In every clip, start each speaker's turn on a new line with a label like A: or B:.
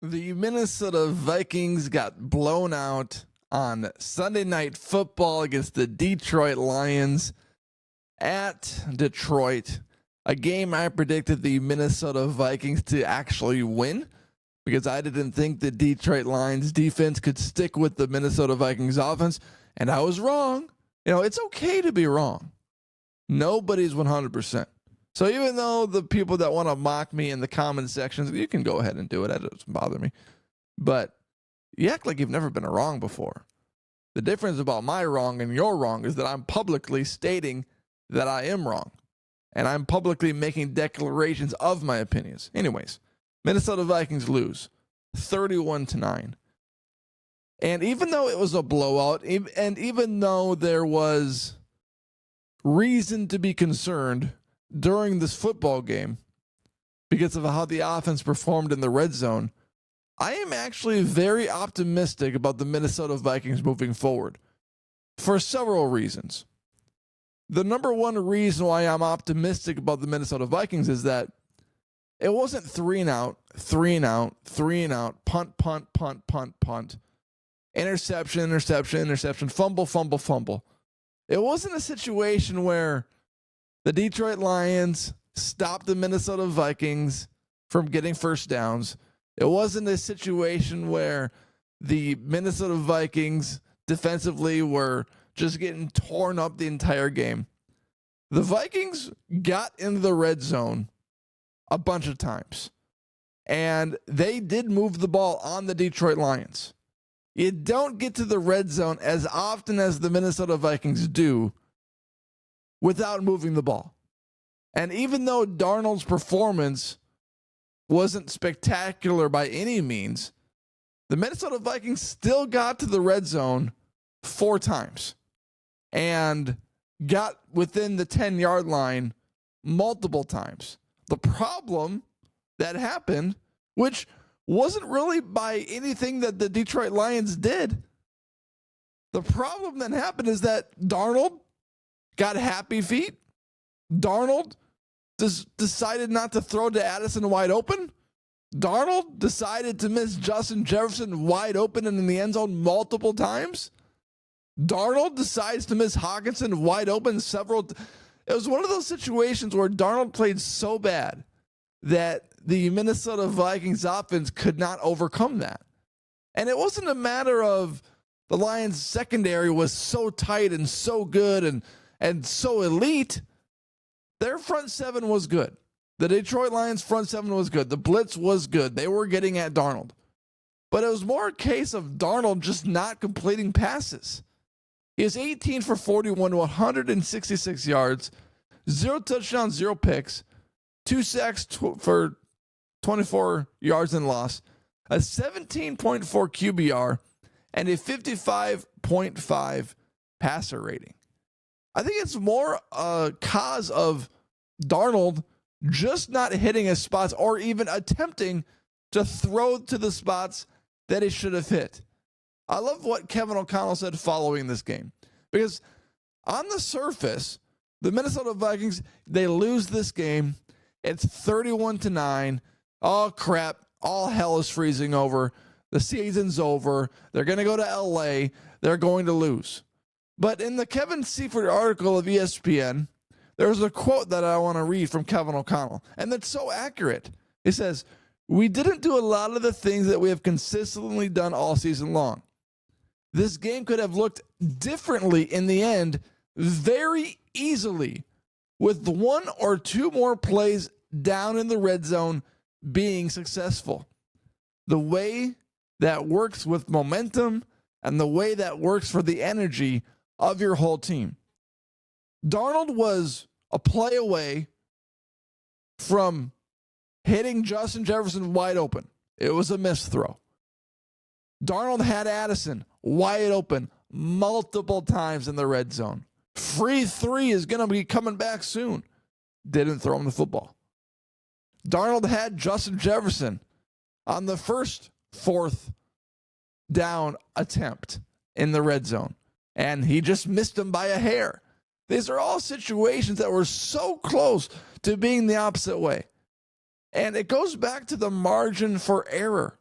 A: The Minnesota Vikings got blown out on Sunday Night Football against the Detroit Lions at Detroit. A game I predicted the Minnesota Vikings to actually win because I didn't think the Detroit Lions defense could stick with the Minnesota Vikings offense, and I was wrong. You know, it's okay to be wrong. Nobody's 100%. So even though the people that want to mock me in the comment sections, you can go ahead and do it. That doesn't bother me. But you act like you've never been wrong before. The difference about my wrong and your wrong is that I'm publicly stating that I am wrong. And I'm publicly making declarations of my opinions. Anyways, Minnesota Vikings lose 31-9. And even though it was a blowout, and even though there was reason to be concerned during this football game because of how the offense performed in the red zone, I am actually very optimistic about the Minnesota Vikings moving forward for several reasons. The number one reason why I'm optimistic about the Minnesota Vikings is that it wasn't 3 and out, 3 and out, 3 and out, punt, punt, punt, punt, punt, interception, interception, interception, fumble, fumble, fumble. It wasn't a situation where the Detroit Lions stopped the Minnesota Vikings from getting first downs. It wasn't a situation where the Minnesota Vikings defensively were just getting torn up the entire game. The Vikings got into the red zone a bunch of times, and they did move the ball on the Detroit Lions. You don't get to the red zone as often as the Minnesota Vikings do without moving the ball. And even though Darnold's performance wasn't spectacular by any means, the Minnesota Vikings still got to the red zone 4 times and got within the 10-yard line multiple times. The problem that happened, which wasn't really by anything that the Detroit Lions did. The problem that happened is that Darnold got happy feet. Darnold decided not to throw to Addison wide open. Darnold decided to miss Justin Jefferson wide open and in the end zone multiple times. Darnold decides to miss Hawkinson wide open several. It was one of those situations where Darnold played so bad that the Minnesota Vikings offense could not overcome that. And it wasn't a matter of the Lions secondary was so tight and so good and so elite. Their front seven was good. The Detroit Lions front seven was good. The blitz was good. They were getting at Darnold. But it was more a case of Darnold just not completing passes. He is 18 for 41 to 166 yards, 0 touchdowns, 0 picks, 2 sacks for 24 yards and loss, a 17.4 QBR, and a 55.5 passer rating. I think it's more a cause of Darnold just not hitting his spots or even attempting to throw to the spots that he should have hit. I love what Kevin O'Connell said following this game, because on the surface, the Minnesota Vikings, they lose this game. It's 31-9. Oh, crap. All hell is freezing over. The season's over. They're going to go to LA. They're going to lose. But in the Kevin Seifert article of ESPN, there's a quote that I want to read from Kevin O'Connell, and that's so accurate. He says, "We didn't do a lot of the things that we have consistently done all season long. This game could have looked differently in the end very easily with 1 or 2 more plays down in the red zone being successful. The way that works with momentum and the way that works for the energy of your whole team." Darnold was a play away from hitting Justin Jefferson wide open. It was a missed throw. Darnold had Addison wide open multiple times in the red zone. Free 3 is going to be coming back soon. Didn't throw him the football. Darnold had Justin Jefferson on the first 4th down attempt in the red zone, and he just missed him by a hair. These are all situations that were so close to being the opposite way. And it goes back to the margin for error.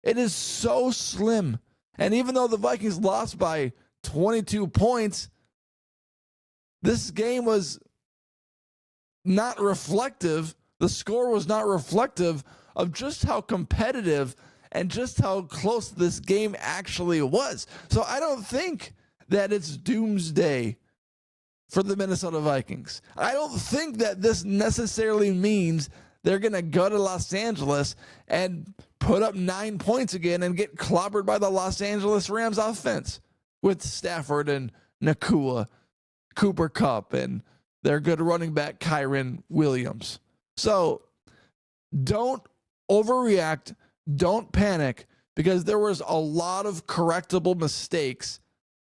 A: It is so slim. And even though the Vikings lost by 22 points, this game was not reflective. The score was not reflective of just how competitive and just how close this game actually was. So I don't think that it's doomsday for the Minnesota Vikings. I don't think that this necessarily means they're going to go to Los Angeles and put up 9 points again and get clobbered by the Los Angeles Rams offense with Stafford and Nakua, Cooper Kupp, and their good running back Kyren Williams. So don't overreact. Don't panic, because there was a lot of correctable mistakes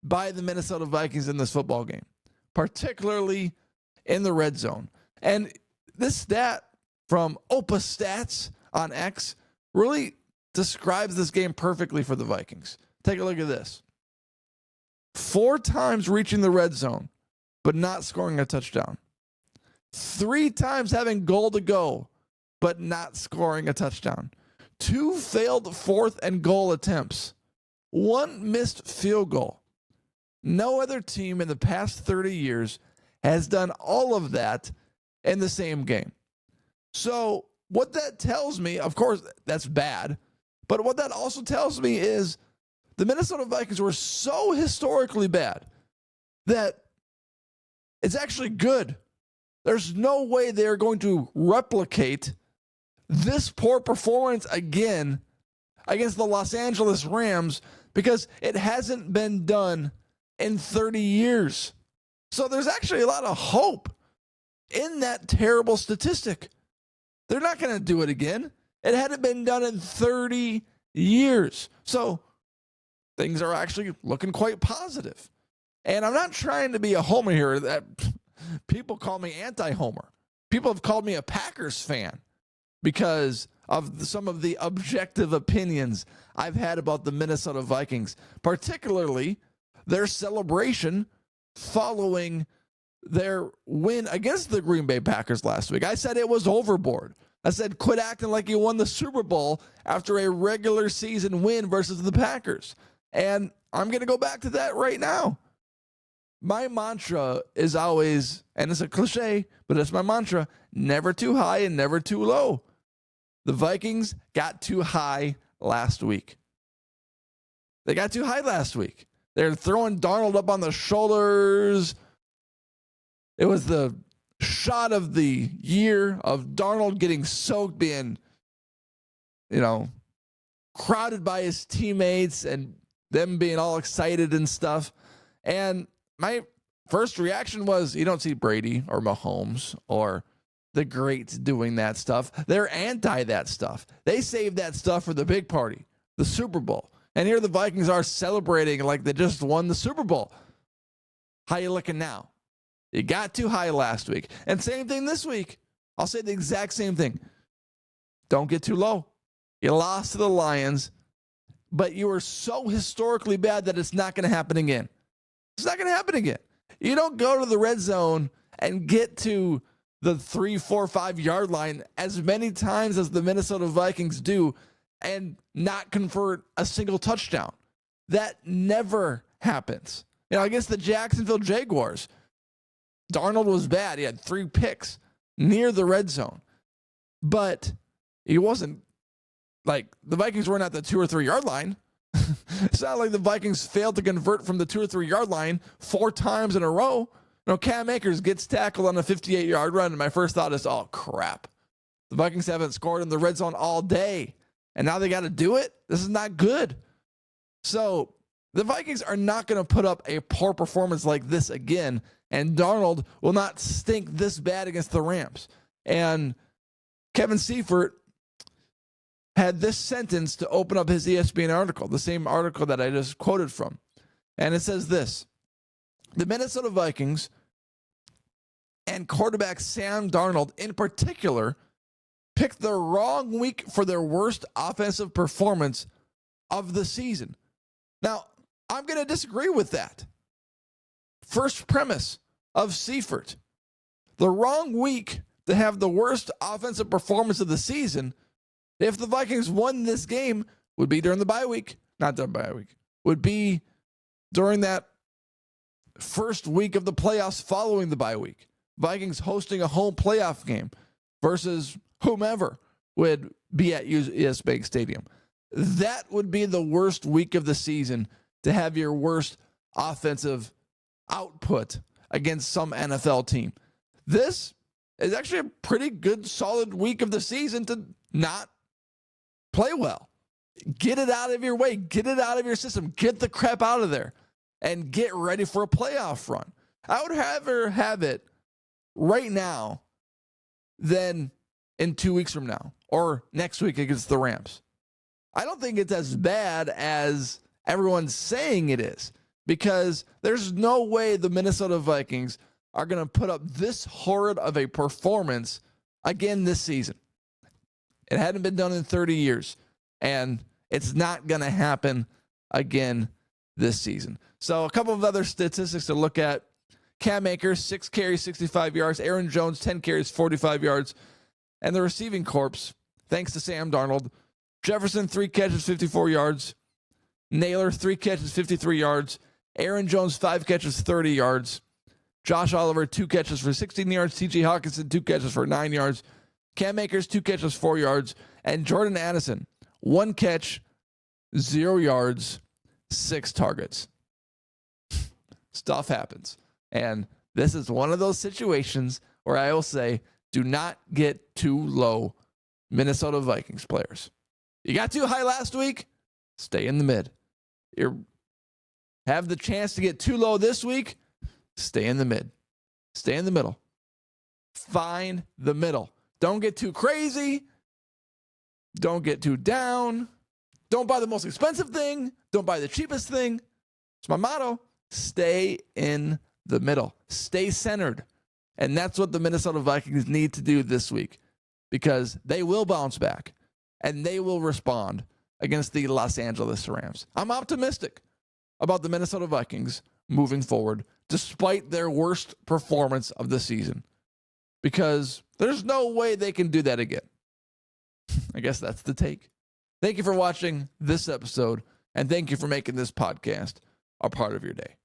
A: by the Minnesota Vikings in this football game, particularly in the red zone. And this stat from Opa Stats on X really describes this game perfectly for the Vikings. Take a look at this. 4 times reaching the red zone, but not scoring a touchdown. 3 times having goal to go, but not scoring a touchdown. 2 failed 4th and goal attempts. 1 missed field goal. No other team in the past 30 years has done all of that in the same game. So what that tells me, of course, that's bad. But what that also tells me is the Minnesota Vikings were so historically bad that it's actually good. There's no way they're going to replicate this poor performance again against the Los Angeles Rams, because it hasn't been done in 30 years. So there's actually a lot of hope in that terrible statistic. They're not going to do it again. It hadn't been done in 30 years. So things are actually looking quite positive. And I'm not trying to be a homer here. That people call me anti-homer. People have called me a Packers fan because of some of the objective opinions I've had about the Minnesota Vikings, particularly their celebration following their win against the Green Bay Packers last week. I said it was overboard. I said, quit acting like you won the Super Bowl after a regular season win versus the Packers. And I'm going to go back to that right now. My mantra is always, and it's a cliche, but it's my mantra, never too high and never too low. The Vikings got too high last week. They got too high last week. They're throwing Darnold up on the shoulders. It was the shot of the year of Darnold getting soaked, being, crowded by his teammates and them being all excited and stuff. And my first reaction was, you don't see Brady or Mahomes or the greats doing that stuff. They're anti that stuff. They save that stuff for the big party, the Super Bowl. And here the Vikings are celebrating like they just won the Super Bowl. How you looking now? You got too high last week. And same thing this week. I'll say the exact same thing. Don't get too low. You lost to the Lions, but you were so historically bad that it's not going to happen again. It's not going to happen again. You don't go to the red zone and get to the 3, 4, 5 yard line as many times as the Minnesota Vikings do and not convert a single touchdown. That never happens. Against the Jacksonville Jaguars, Darnold was bad. He had 3 picks near the red zone, but he wasn't like the Vikings weren't at the 2 or 3 yard line. It's not like the Vikings failed to convert from the 2 or 3 yard line 4 times in a row. Cam Akers gets tackled on a 58-yard run, and my first thought is, oh, crap. The Vikings haven't scored in the red zone all day, and now they got to do it? This is not good. So the Vikings are not going to put up a poor performance like this again, and Darnold will not stink this bad against the Rams. And Kevin Seifert had this sentence to open up his ESPN article, the same article that I just quoted from. And it says this: the Minnesota Vikings and quarterback Sam Darnold in particular picked the wrong week for their worst offensive performance of the season. Now, I'm going to disagree with that. First premise of Seifert: the wrong week to have the worst offensive performance of the season. If the Vikings won this game, would be during the bye week. Not during the bye week. Would be during that first week of the playoffs following the bye week. Vikings hosting a home playoff game versus whomever would be at US Bank Stadium. That would be the worst week of the season to have your worst offensive output against some NFL team. This is actually a pretty good, solid week of the season to not play well. Get it out of your way. Get it out of your system. Get the crap out of there and get ready for a playoff run. I would rather have it right now than in 2 weeks from now or next week against the Rams. I don't think it's as bad as everyone's saying it is, because there's no way the Minnesota Vikings are going to put up this horrid of a performance again this season. It hadn't been done in 30 years, and it's not going to happen again this season. So a couple of other statistics to look at. Cam Akers, 6 carries, 65 yards. Aaron Jones, 10 carries, 45 yards. And the receiving corps, thanks to Sam Darnold, Jefferson, 3 catches, 54 yards. Naylor, 3 catches, 53 yards. Aaron Jones, 5 catches, 30 yards. Josh Oliver, 2 catches for 16 yards. T.J. Hawkinson, 2 catches for 9 yards. Cam Akers, 2 catches, 4 yards. And Jordan Addison, 1 catch, 0 yards, 6 targets. Stuff happens. And this is one of those situations where I will say, do not get too low, Minnesota Vikings players. You got too high last week, stay in the mid. You have the chance to get too low this week, stay in the mid. Stay in the middle. Find the middle. Don't get too crazy. Don't get too down. Don't buy the most expensive thing. Don't buy the cheapest thing. It's my motto. Stay in the middle. Stay centered. And that's what the Minnesota Vikings need to do this week, because they will bounce back and they will respond against the Los Angeles Rams. I'm optimistic about the Minnesota Vikings moving forward, despite their worst performance of the season, because there's no way they can do that again. I guess that's the take. Thank you for watching this episode, and thank you for making this podcast a part of your day.